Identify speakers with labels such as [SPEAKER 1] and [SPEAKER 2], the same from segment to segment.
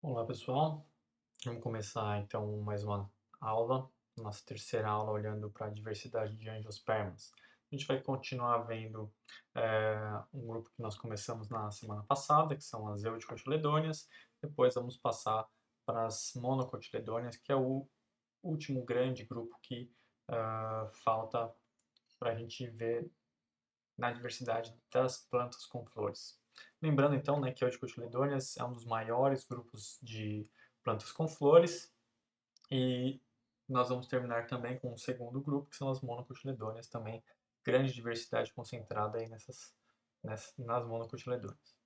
[SPEAKER 1] Olá pessoal, vamos começar então mais uma aula, nossa terceira aula olhando para a diversidade de angiospermas. A gente vai continuar vendo um grupo que nós começamos na semana passada, que são as eudicotiledôneas, depois vamos passar para as monocotiledôneas, que é o último grande grupo que falta para a gente ver na diversidade das plantas com flores. Lembrando então, né, que a Eudicotiledôneas é um dos maiores grupos de plantas com flores e nós vamos terminar também com o segundo grupo, que são as monocotiledôneas, também grande diversidade concentrada aí nas monocotiledôneas.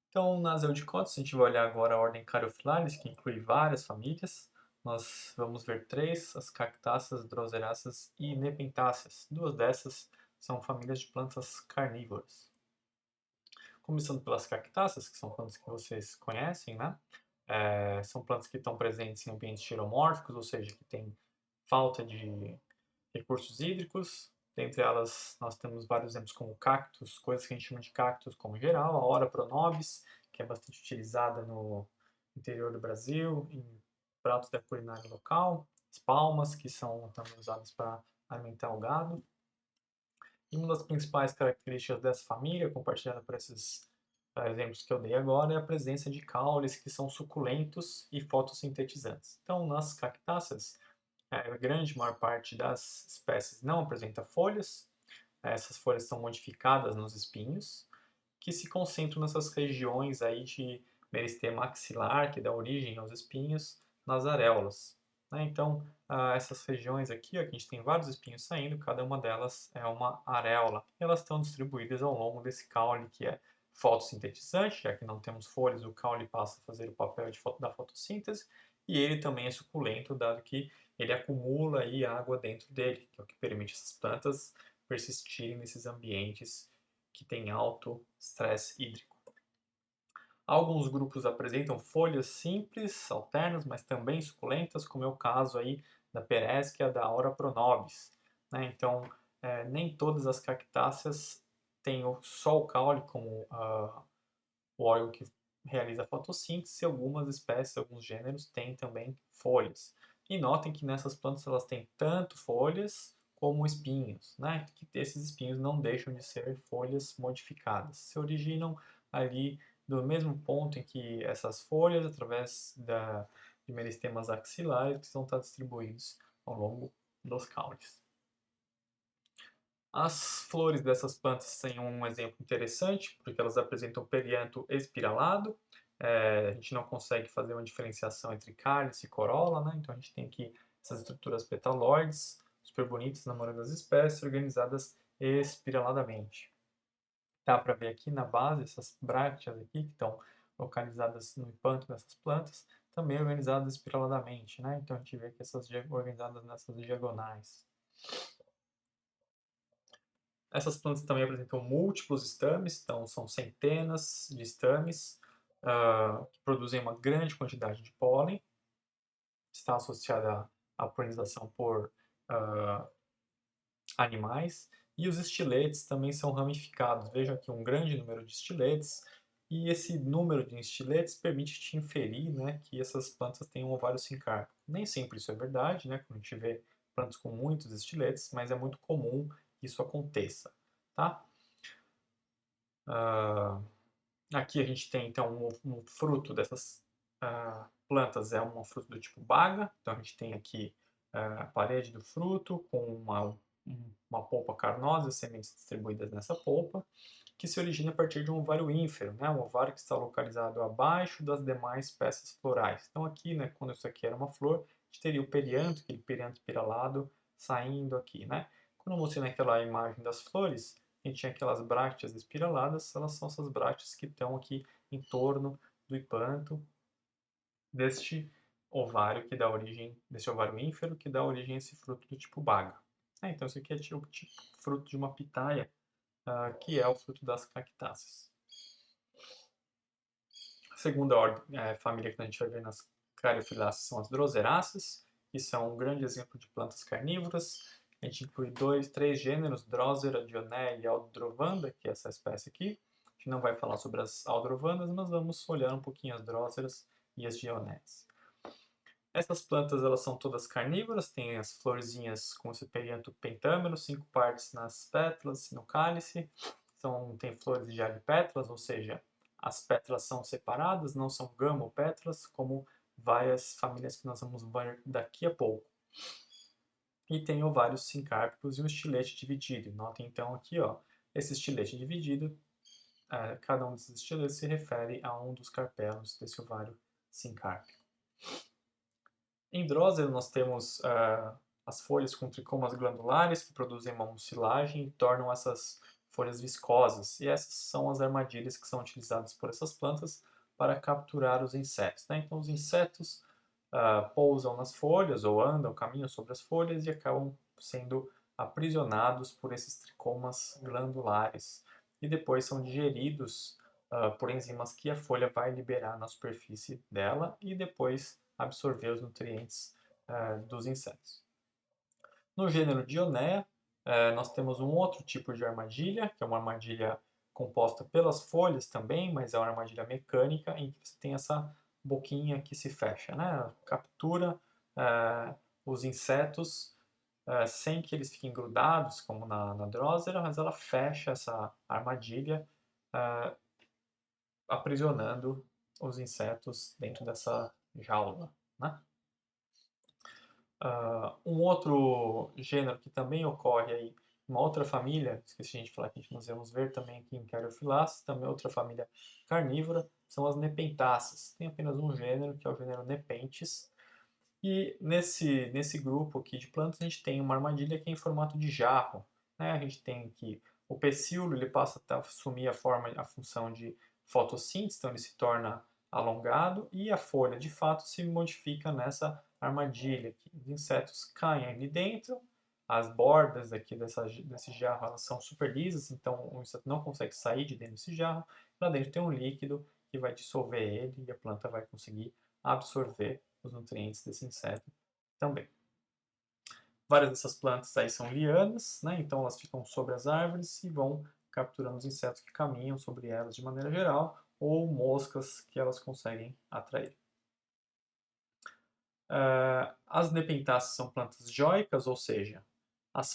[SPEAKER 1] Então, nas eudicotas, a gente vai olhar agora a ordem Caryophyllalis, que inclui várias famílias. Nós vamos ver três, as cactáceas, droseráceas e nepentáceas. Duas dessas são famílias de plantas carnívoras. Começando pelas cactáceas, que são plantas que vocês conhecem, né? São plantas que estão presentes em ambientes xeromórficos, ou seja, que têm falta de recursos hídricos. Dentre elas, nós temos vários exemplos como cactos, coisas que a gente chama de cactos como geral, a Ora pronobis, que é bastante utilizada no interior do Brasil, em pratos da culinária local, as palmas, que são também usadas para alimentar o gado. E uma das principais características dessa família, compartilhada por esses exemplos que eu dei agora, é a presença de caules que são suculentos e fotossintetizantes. Então, nas cactáceas, a grande maior parte das espécies não apresenta folhas. Essas folhas são modificadas nos espinhos, que se concentram nessas regiões aí de meristema axilar, que dá origem aos espinhos, nas areolas. Né? Então, essas regiões aqui, ó, que a gente tem vários espinhos saindo, cada uma delas é uma areola. E elas estão distribuídas ao longo desse caule que é fotossintetizante, já que não temos folhas, o caule passa a fazer o papel da fotossíntese, e ele também é suculento, dado que ele acumula aí água dentro dele, que é o que permite essas plantas persistirem nesses ambientes que têm alto estresse hídrico. Alguns grupos apresentam folhas simples, alternas, mas também suculentas, como é o caso aí da Pereschia da Ora pronobis. Né? Então, nem todas as cactáceas têm só o caule como o órgão que realiza a fotossíntese, algumas espécies, alguns gêneros têm também folhas. E notem que nessas plantas elas têm tanto folhas como espinhos, né? Que esses espinhos não deixam de ser folhas modificadas, se originam ali do mesmo ponto em que essas folhas, através de meristemas axilares, que vão estar distribuídos ao longo dos caules. As flores dessas plantas têm um exemplo interessante, porque elas apresentam perianto espiralado. A gente não consegue fazer uma diferenciação entre cálice e corola, né? Então a gente tem aqui essas estruturas petalóides, super bonitas na maioria das espécies, organizadas espiraladamente. Dá para ver aqui na base essas brácteas aqui, que estão localizadas no hipanto dessas plantas, também organizadas espiraladamente, né? Então a gente vê que essas organizadas nessas diagonais. Essas plantas também apresentam múltiplos estames, então são centenas de estames que produzem uma grande quantidade de pólen. Está associada à polinização por uh, animais. E os estiletes também são ramificados. Vejam aqui um grande número de estiletes. E esse número de estiletes permite te inferir, né, que essas plantas têm um ovário sincárpico. Nem sempre isso é verdade, né, quando a gente vê plantas com muitos estiletes, mas é muito comum que isso aconteça. Tá? Aqui a gente tem então um fruto dessas plantas, é um fruto do tipo baga. Então a gente tem aqui a parede do fruto com uma polpa carnosa, sementes distribuídas nessa polpa, que se origina a partir de um ovário ínfero, né? Um ovário que está localizado abaixo das demais peças florais. Então aqui, né, quando isso aqui era uma flor, a gente teria o perianto, aquele perianto espiralado saindo aqui, né? Quando eu mostrei naquela imagem das flores, a gente tinha aquelas brácteas espiraladas, elas são essas brácteas que estão aqui em torno do hipanto deste ovário que dá origem, desse ovário ínfero que dá origem a esse fruto do tipo baga. Então isso aqui é tipo fruto de uma pitaia, que é o fruto das cactáceas. A segunda família que a gente vai ver nas Caryophyllaceae são as droseráceas, que são um grande exemplo de plantas carnívoras. A gente inclui três gêneros, Drosera, Dionaea e Aldrovanda, que é essa espécie aqui. A gente não vai falar sobre as aldrovandas, mas vamos olhar um pouquinho as dróseras e as dionésias. Essas plantas elas são todas carnívoras, têm as florzinhas com esse perianto pentâmero, 5 partes nas pétalas e no cálice. Tem flores de alipétalas, ou seja, as pétalas são separadas, não são gamopétalas, como várias famílias que nós vamos ver daqui a pouco. E tem ovários sincárpicos e um estilete dividido. Notem então aqui, ó, esse estilete dividido, cada um desses estiletes se refere a um dos carpelos desse ovário sincárpico. Em Drosera nós temos as folhas com tricomas glandulares que produzem uma mucilagem e tornam essas folhas viscosas. E essas são as armadilhas que são utilizadas por essas plantas para capturar os insetos, né? Então os insetos pousam nas folhas ou andam, caminham sobre as folhas e acabam sendo aprisionados por esses tricomas glandulares e depois são digeridos por enzimas que a folha vai liberar na superfície dela e depois absorver os nutrientes dos insetos. No gênero Dionea, nós temos um outro tipo de armadilha, que é uma armadilha composta pelas folhas também, mas é uma armadilha mecânica em que você tem essa boquinha que se fecha, né? Captura os insetos sem que eles fiquem grudados, como na Drosera, mas ela fecha essa armadilha, aprisionando os insetos dentro dessa jaula, né? Um outro gênero que também ocorre aí, uma outra família, esqueci de falar que nós vamos ver também aqui em Caryophyllaceae, também outra família carnívora, são as Nepentáceas. Tem apenas um gênero, que é o gênero Nepenthes, e nesse grupo aqui de plantas a gente tem uma armadilha que é em formato de jarro, né? A gente tem aqui o pecíolo, ele passa a assumir a função de fotossíntese, então ele se torna alongado e a folha de fato se modifica nessa armadilha aqui. Os insetos caem ali dentro, as bordas aqui desse jarro elas são super lisas, então o inseto não consegue sair de dentro desse jarro. Lá dentro tem um líquido que vai dissolver ele e a planta vai conseguir absorver os nutrientes desse inseto também. Várias dessas plantas aí são lianas, né? Então elas ficam sobre as árvores e vão capturando os insetos que caminham sobre elas de maneira geral, ou moscas que elas conseguem atrair. As Nepentáceas são plantas dioicas, ou seja, as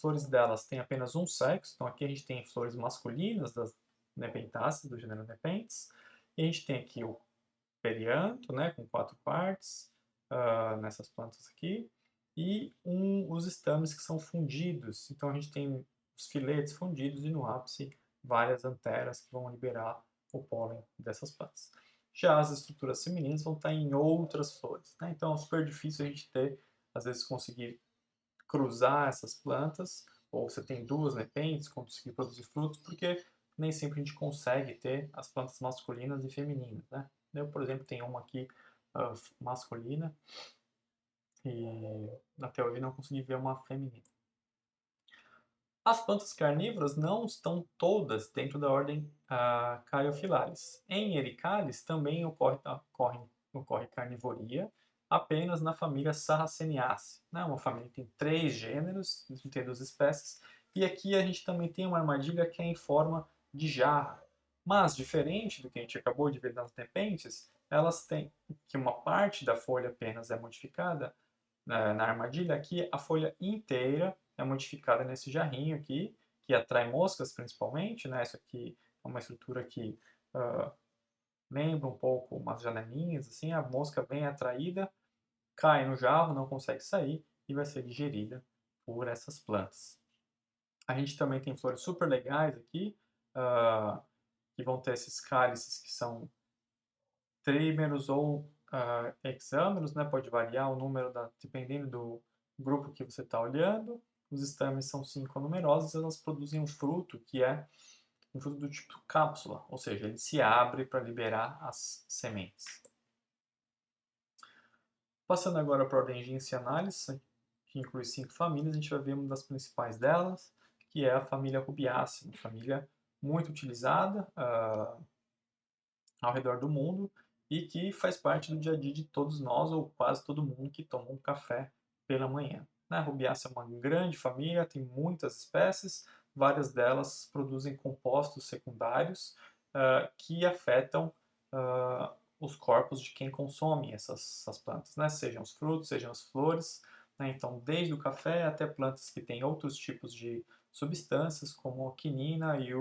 [SPEAKER 1] flores delas têm apenas um sexo. Então aqui a gente tem flores masculinas das Nepentáceas, do gênero Nepenthes, e a gente tem aqui o perianto, né, com 4 partes, nessas plantas aqui, e os estames que são fundidos. Então a gente tem os filetes fundidos e no ápice várias anteras que vão liberar o pólen dessas plantas. Já as estruturas femininas vão estar em outras flores, né? Então é super difícil a gente ter, às vezes, conseguir cruzar essas plantas, ou você tem duas nepentes, conseguir produzir frutos, porque nem sempre a gente consegue ter as plantas masculinas e femininas, né? Eu, por exemplo, tenho uma aqui masculina e até hoje não consegui ver uma feminina. As plantas carnívoras não estão todas dentro da ordem Caryophyllaceae. Em Ericales também ocorre carnivoria, apenas na família Sarraceniaceae, né? Uma família que tem 3 gêneros, 32 espécies, e aqui a gente também tem uma armadilha que é em forma de jarra. Mas, diferente do que a gente acabou de ver nas nepentes, elas têm que uma parte da folha apenas é modificada na armadilha. Aqui a folha inteira é modificada nesse jarrinho aqui, que atrai moscas principalmente, né? Isso aqui é uma estrutura que lembra um pouco umas janelinhas, assim, a mosca vem atraída, cai no jarro, não consegue sair e vai ser digerida por essas plantas. A gente também tem flores super legais aqui, que vão ter esses cálices que são trímeros ou hexâmeros, né? Pode variar o número dependendo do grupo que você está olhando. Os estames são 5 numerosos, elas produzem um fruto que é um fruto do tipo cápsula, ou seja, ele se abre para liberar as sementes. Passando agora para a ordem Gentianalis, que inclui 5 famílias, a gente vai ver uma das principais delas, que é a família Rubiaceae, uma família muito utilizada ao redor do mundo e que faz parte do dia a dia de todos nós, ou quase todo mundo que toma um café pela manhã. A Rubiaceae é uma grande família, tem muitas espécies, várias delas produzem compostos secundários que afetam os corpos de quem consome essas plantas, né? Sejam os frutos, sejam as flores, né? Então, desde o café até plantas que têm outros tipos de substâncias, como a quinina e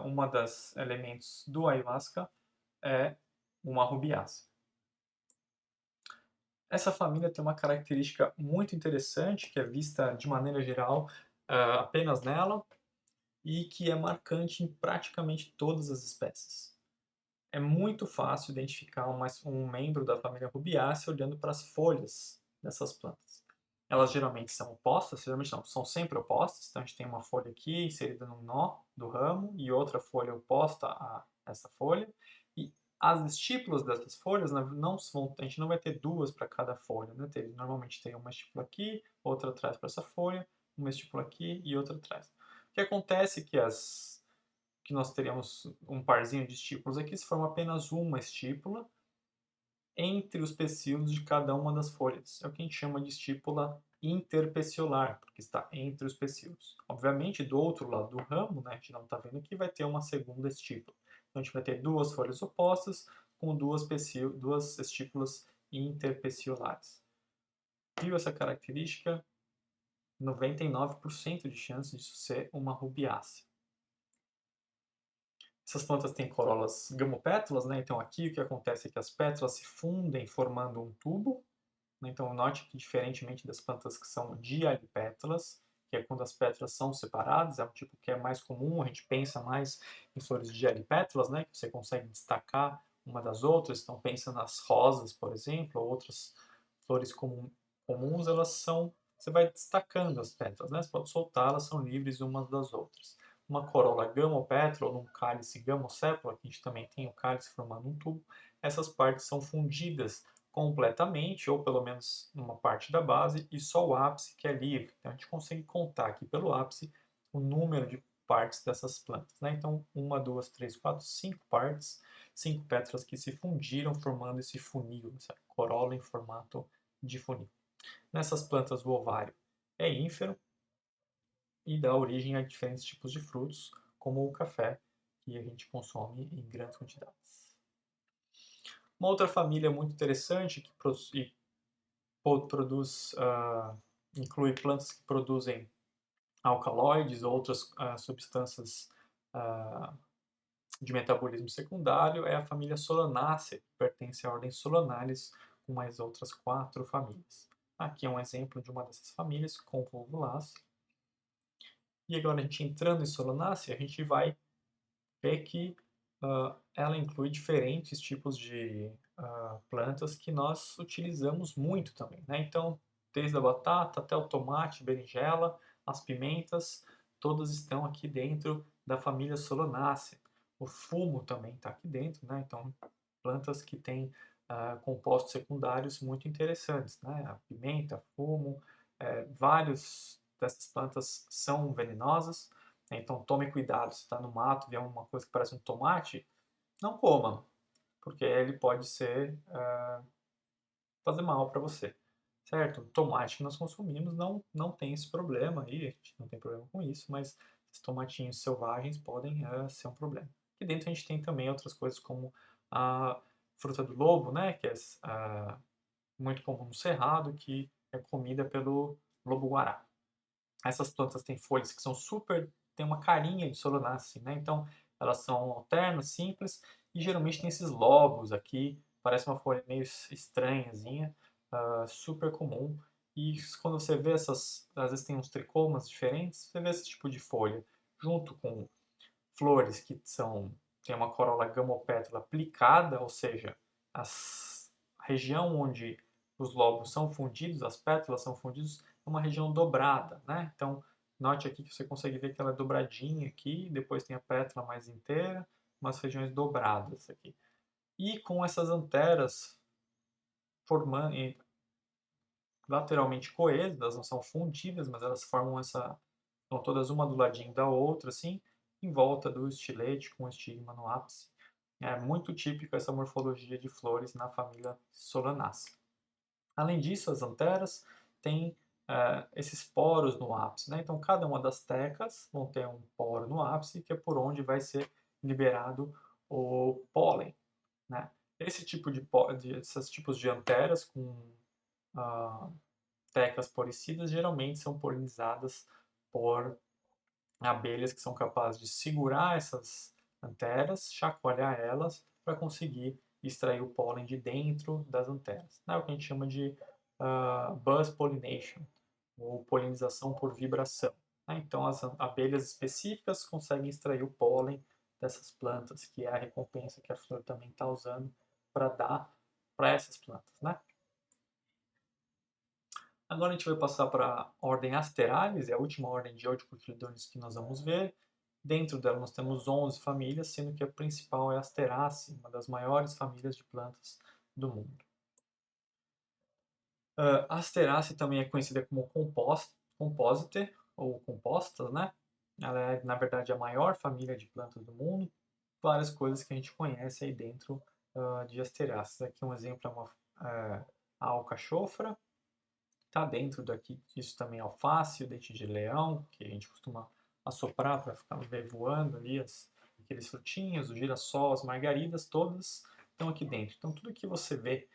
[SPEAKER 1] uma das elementos do ayahuasca é uma rubiácea. Essa família tem uma característica muito interessante, que é vista de maneira geral apenas nela, e que é marcante em praticamente todas as espécies. É muito fácil identificar um membro da família Rubiácea olhando para as folhas dessas plantas. Elas geralmente são opostas, geralmente não, são sempre opostas. Então a gente tem uma folha aqui inserida num nó do ramo e outra folha oposta a essa folha. E as estípulas dessas folhas não vão, a gente não vai ter duas para cada folha, né? Normalmente tem uma estípula aqui, outra atrás para essa folha, uma estípula aqui e outra atrás. O que acontece é que nós teríamos um parzinho de estípulas aqui, se forma apenas uma estípula entre os pecíolos de cada uma das folhas. É o que a gente chama de estípula interpeciolar, porque está entre os pecíolos. Obviamente, do outro lado do ramo, né, a gente não está vendo aqui, vai ter uma segunda estípula. Então, a gente vai ter duas folhas opostas com duas estípulas interpeciolares. Viu essa característica? 99% de chance disso ser uma rubiácea. Essas plantas têm corolas gamopétalas, né? Então aqui o que acontece é que as pétalas se fundem formando um tubo, né? Então note que diferentemente das plantas que são dialipétalas, que é quando as pétalas são separadas, é um tipo que é mais comum, a gente pensa mais em flores de dialipétalas, né? Que você consegue destacar uma das outras, então pensa nas rosas, por exemplo, ou outras flores comuns, você vai destacando as pétalas, né? Você pode soltá-las, são livres umas das outras. Uma corola gamopétala ou um cálice gamosépala, que a gente também tem o cálice formando um tubo, essas partes são fundidas completamente, ou pelo menos numa parte da base, e só o ápice que é livre. Então a gente consegue contar aqui pelo ápice o número de partes dessas plantas, né? Então, uma, duas, três, quatro, cinco partes, cinco pétalas que se fundiram formando esse funil, essa corola em formato de funil. Nessas plantas, o ovário é ínfero e dá origem a diferentes tipos de frutos, como o café, que a gente consome em grandes quantidades. Uma outra família muito interessante que inclui plantas que produzem alcaloides ou outras substâncias de metabolismo secundário é a família Solanaceae, que pertence à ordem Solanaris, com mais outras 4 famílias. Aqui é um exemplo de uma dessas famílias, Convolvulaceae. E agora, a gente entrando em Solanaceae, a gente vai ver que ela inclui diferentes tipos de plantas que nós utilizamos muito também, né? Então, desde a batata até o tomate, berinjela, as pimentas, todas estão aqui dentro da família Solanaceae. O fumo também está aqui dentro, né? Então, plantas que têm compostos secundários muito interessantes, né? A pimenta, fumo, vários dessas plantas são venenosas, né? Então tome cuidado, se está no mato e vê uma coisa que parece um tomate, não coma, porque ele pode fazer mal para você, certo? O tomate que nós consumimos não tem esse problema aí, a gente não tem problema com isso, mas os tomatinhos selvagens podem ser um problema. Aqui dentro a gente tem também outras coisas como a fruta do lobo, né, que é muito comum no cerrado, que é comida pelo lobo-guará. Essas plantas têm folhas que são tem uma carinha de Solanaceae, né? Então elas são alternas, simples e geralmente tem esses lobos aqui, parece uma folha meio estranhazinha, super comum. E quando você vê às vezes tem uns tricomas diferentes, você vê esse tipo de folha junto com flores tem uma corola gamopétala aplicada, ou seja, a região onde os lobos são fundidos, as pétalas são fundidas, é uma região dobrada, né? Então, note aqui que você consegue ver que ela é dobradinha aqui, depois tem a pétala mais inteira, umas regiões dobradas aqui. E com essas anteras formando lateralmente coesas, elas não são fundidas, mas elas formam estão todas uma do ladinho da outra, assim, em volta do estilete com o estigma no ápice. É muito típico essa morfologia de flores na família Solanaceae. Além disso, as anteras têm esses poros no ápice, né? Então, cada uma das tecas vão ter um poro no ápice, que é por onde vai ser liberado o pólen, né? Esse tipo esses tipos de anteras com ah, teclas policidas geralmente são polinizadas por abelhas que são capazes de segurar essas anteras, chacoalhar elas para conseguir extrair o pólen de dentro das anteras. É o que a gente chama de buzz pollination, ou polinização por vibração. Então, as abelhas específicas conseguem extrair o pólen dessas plantas, que é a recompensa que a flor também está usando para dar para essas plantas, né? Agora a gente vai passar para a ordem Asterales, é a última ordem de horticultores que nós vamos ver. Dentro dela nós temos 11 famílias, sendo que a principal é a Asteraceae, uma das maiores famílias de plantas do mundo. A Asteraceae também é conhecida como composite, ou compostas, né? Ela é, na verdade, a maior família de plantas do mundo. Várias coisas que a gente conhece aí dentro de Asteraceae. Aqui um exemplo é a alcachofra. Está dentro daqui disso também alface, o dente de leão, que a gente costuma assoprar para ficar ver voando ali aqueles frutinhos, o girassol, as margaridas, todas estão aqui dentro. Então tudo que você vê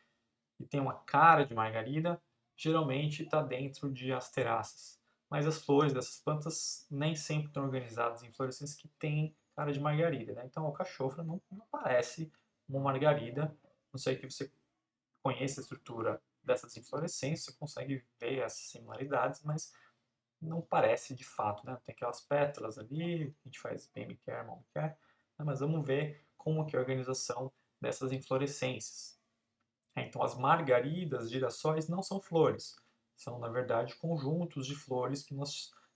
[SPEAKER 1] e tem uma cara de margarida, geralmente está dentro de asteráceas. Mas as flores dessas plantas nem sempre estão organizadas em inflorescências que têm cara de margarida. Né? Então a alcachofra não parece uma margarida, não sei que você conheça a estrutura dessas inflorescências, você consegue ver as similaridades, mas não parece de fato, né? Tem aquelas pétalas ali, a gente faz baby care, mom care, né? Mas vamos ver como que é a organização dessas inflorescências. Então, as margaridas, girassóis, não são flores, são, na verdade, conjuntos de flores que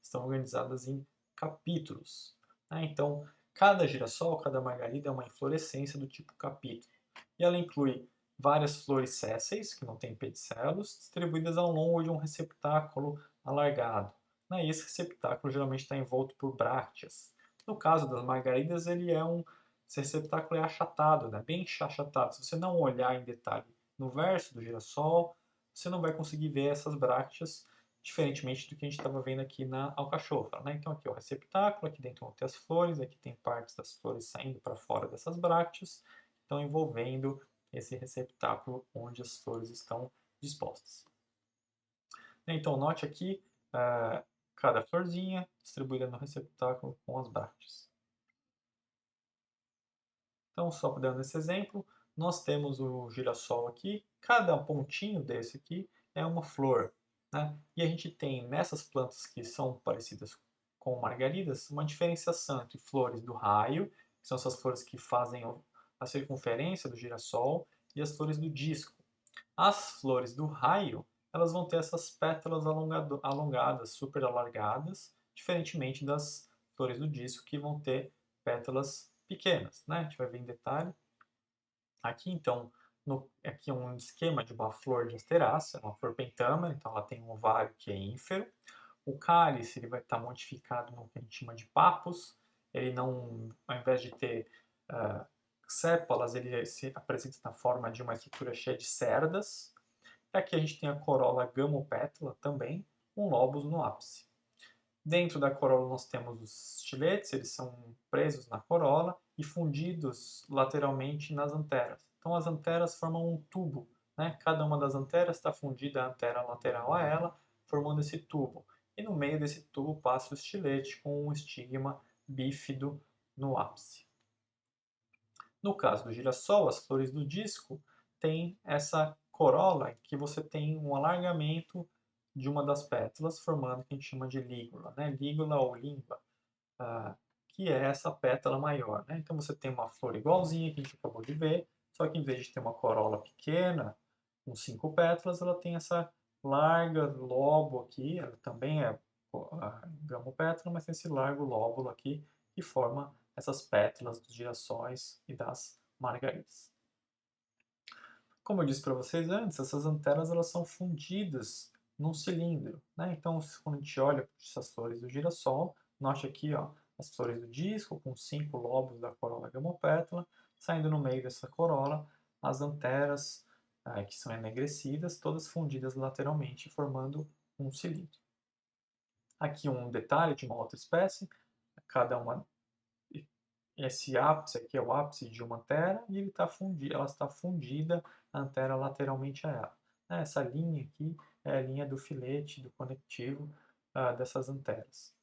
[SPEAKER 1] estão organizadas em capítulos. Né? Então, cada girassol, cada margarida é uma inflorescência do tipo capítulo. E ela inclui várias flores sésseis, que não têm pedicelos, distribuídas ao longo de um receptáculo alargado. E esse receptáculo geralmente está envolto por brácteas. No caso das margaridas, esse receptáculo é achatado, né? Bem achatado. Se você não olhar em detalhe no verso do girassol, você não vai conseguir ver essas brácteas, diferentemente do que a gente estava vendo aqui na alcachofra. Né? Então aqui é o receptáculo, aqui dentro vão ter as flores, aqui tem partes das flores saindo para fora dessas brácteas, então envolvendo esse receptáculo onde as flores estão dispostas. Então note aqui cada florzinha distribuída no receptáculo com as brácteas. Então, só dando esse exemplo, nós temos o girassol aqui, cada pontinho desse aqui é uma flor. Né? E a gente tem nessas plantas que são parecidas com margaridas, uma diferenciação entre flores do raio, que são essas flores que fazem a circunferência do girassol, e as flores do disco. As flores do raio, elas vão ter essas pétalas alongadas, super alargadas, diferentemente das flores do disco, que vão ter pétalas pequenas, né? A gente vai ver em detalhe. Aqui, então, aqui é um esquema de uma flor de asterácea, uma flor pentâmera, então ela tem um ovário que é ínfero. O cálice ele vai estar modificado no que a gente chama de papos. Ele não, ao invés de ter sépalas, ele se apresenta na forma de uma estrutura cheia de cerdas. E aqui a gente tem a corola gamopétala também, com lobos no ápice. Dentro da corola nós temos os estiletes, eles são presos na corola e fundidos lateralmente nas anteras. Então as anteras formam um tubo, né? Cada uma das anteras está fundida a antera lateral a ela, formando esse tubo. E no meio desse tubo passa o estilete com um estigma bífido no ápice. No caso do girassol, as flores do disco têm essa corola que você tem um alargamento de uma das pétalas, formando o que a gente chama de lígula, né? Lígula ou língua, que é essa pétala maior. Né? Então você tem uma flor igualzinha que a gente acabou de ver, só que em vez de ter uma corola pequena, com 5 pétalas, ela tem essa larga lobo aqui, ela também é gamopétala, mas tem esse largo lóbulo aqui que forma essas pétalas dos girassóis e das margaridas. Como eu disse para vocês antes, essas anteras elas são fundidas num cilindro. Né? Então, quando a gente olha para essas flores do girassol, note aqui as flores do disco com 5 lobos da corola gamopétala, saindo no meio dessa corola as anteras que são enegrecidas, todas fundidas lateralmente, formando um cilindro. Aqui um detalhe de uma outra espécie, cada uma esse ápice aqui é o ápice de uma antera e ela está fundida, a antera lateralmente a ela. Essa linha aqui é a linha do filete, do conectivo dessas anteras,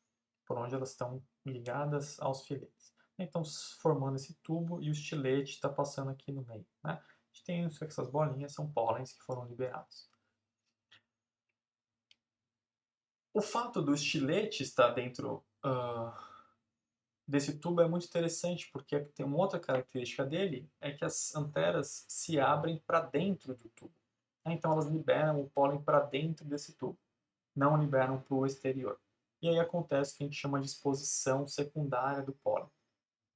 [SPEAKER 1] por onde elas estão ligadas aos filetes. Então, formando esse tubo e o estilete está passando aqui no meio. Né? A gente tem essas bolinhas, são pólens que foram liberados. O fato do estilete estar dentro desse tubo é muito interessante, porque tem uma outra característica dele, é que as anteras se abrem para dentro do tubo. Então elas liberam o pólen para dentro desse tubo, não liberam para o exterior. E aí acontece o que a gente chama de exposição secundária do pólen.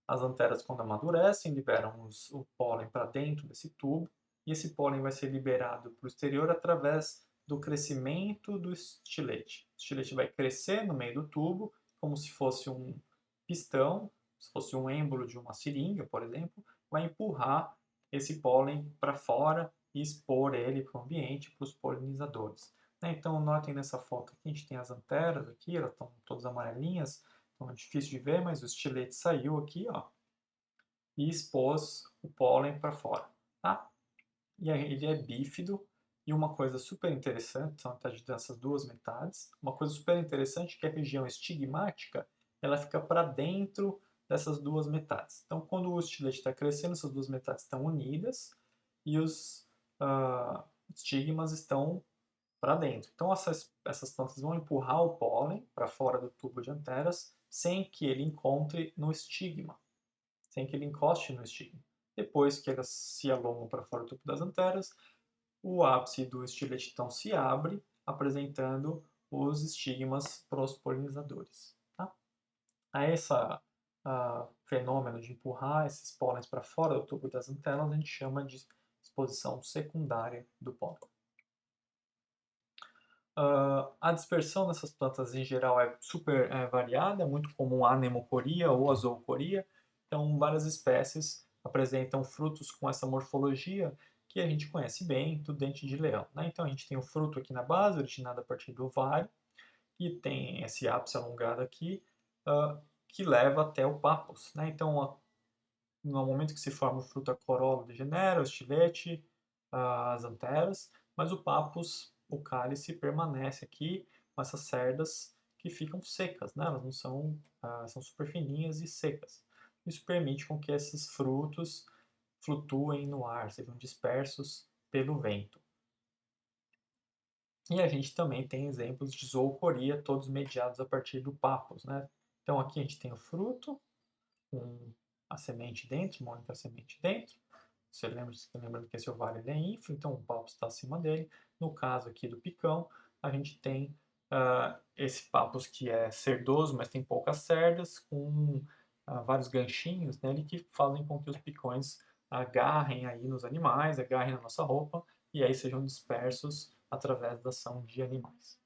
[SPEAKER 1] As anteras, quando amadurecem, liberam o pólen para dentro desse tubo, e esse pólen vai ser liberado para o exterior através do crescimento do estilete. O estilete vai crescer no meio do tubo, como se fosse um pistão, se fosse um êmbolo de uma seringa, por exemplo, vai empurrar esse pólen para fora e expor ele para o ambiente, para os polinizadores. Então, notem nessa foto aqui, a gente tem as anteras aqui, elas estão todas amarelinhas, então é difícil de ver, mas o estilete saiu aqui, ó, e expôs o pólen para fora, tá? E aí ele é bífido, e uma coisa super interessante, são dessas duas metades, uma coisa super interessante é que a região estigmática, ela fica para dentro dessas duas metades. Então, quando o estilete está crescendo, essas duas metades estão unidas, e os estigmas estão para dentro. Então, essas plantas vão empurrar o pólen para fora do tubo de anteras, sem que ele encontre no estigma, sem que ele encoste no estigma. Depois que elas se alongam para fora do tubo das anteras, o ápice do estilete então se abre, apresentando os estigmas para os polinizadores. Tá? A esse fenômeno de empurrar esses pólens para fora do tubo das anteras a gente chama de exposição secundária do pólen. A dispersão dessas plantas em geral é super variada, é muito comum a anemocoria ou a zoocoria. Então, várias espécies apresentam frutos com essa morfologia que a gente conhece bem do dente de leão. Né? Então, a gente tem o fruto aqui na base, originado a partir do ovário, e tem esse ápice alongado aqui, que leva até o papus. Né? Então, no momento que se forma o fruto, a corola degenera, o estilete, as anteras, mas o papus, o cálice, permanece aqui com essas cerdas que ficam secas, né? Elas não são, são super fininhas e secas. Isso permite com que esses frutos flutuem no ar, sejam dispersos pelo vento. E a gente também tem exemplos de zoocoria, todos mediados a partir do papus, né? Então aqui a gente tem o fruto, com a semente dentro, uma única semente dentro. Você lembra que esse ovário ele é ínfero, então o papus está acima dele. No caso aqui do picão, a gente tem esse papus que é cerdoso, mas tem poucas cerdas, com vários ganchinhos nele que fazem com que os picões agarrem aí nos animais, agarrem na nossa roupa e aí sejam dispersos através da ação de animais.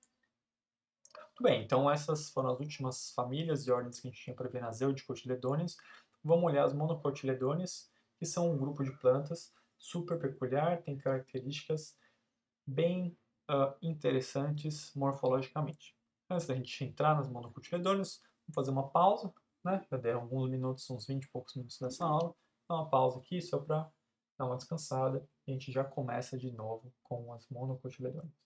[SPEAKER 1] Muito bem, então essas foram as últimas famílias e ordens que a gente tinha para ver nas eudicotiledôneas. Vamos olhar as monocotiledôneas, que são um grupo de plantas super peculiar, tem características bem interessantes morfologicamente. Antes da gente entrar nas monocotiledôneas, vamos fazer uma pausa, né? Já deram alguns minutos, uns 20 e poucos minutos dessa aula. Dá uma pausa aqui só para dar uma descansada e a gente já começa de novo com as monocotiledôneas.